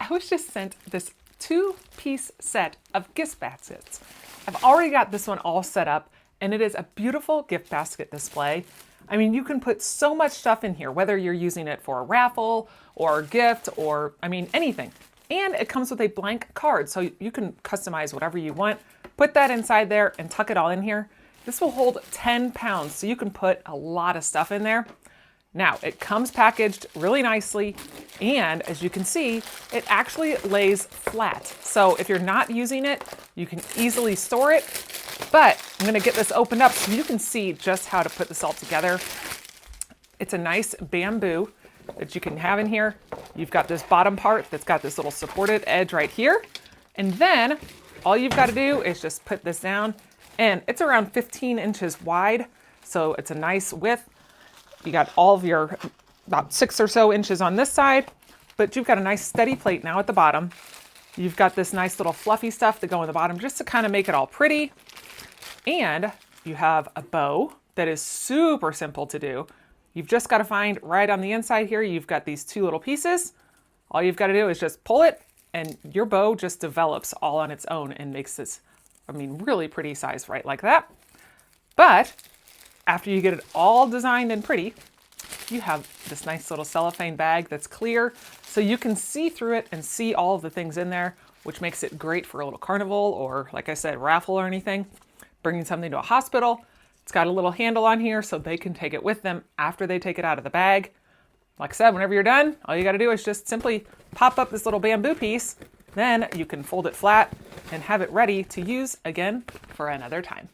I was just sent this 2-piece set of gift baskets. I've already got this one all set up, and it is a beautiful gift basket display. I mean, you can put so much stuff in here, whether you're using it for a raffle or a gift or, I mean, anything. And it comes with a blank card, so you can customize whatever you want. Put that inside there and tuck it all in here. This will hold 10 pounds, so you can put a lot of stuff in there. Now, it comes packaged really nicely, and as you can see, it actually lays flat. So if you're not using it, you can easily store it. But I'm gonna get this opened up so you can see just how to put this all together. It's a nice bamboo that you can have in here. You've got this bottom part that's got this little supported edge right here. And then all you've got to do is just put this down, and it's around 15 inches wide. So it's a nice width. You got all of your about 6 or so inches on this side, but you've got a nice steady plate now at the bottom. You've got this nice little fluffy stuff to go on the bottom just to kind of make it all pretty. And you have a bow that is super simple to do. You've just got to find right on the inside here, you've got these 2 little pieces. All you've got to do is just pull it, and your bow just develops all on its own and makes this, I mean, really pretty size right like that. But after you get it all designed and pretty, you have this nice little cellophane bag that's clear, so you can see through it and see all of the things in there, which makes it great for a little carnival or, like I said, raffle or anything. Bringing something to a hospital. It's got a little handle on here so they can take it with them after they take it out of the bag. Like I said, whenever you're done, all you got to do is just simply pop up this little bamboo piece. Then you can fold it flat and have it ready to use again for another time.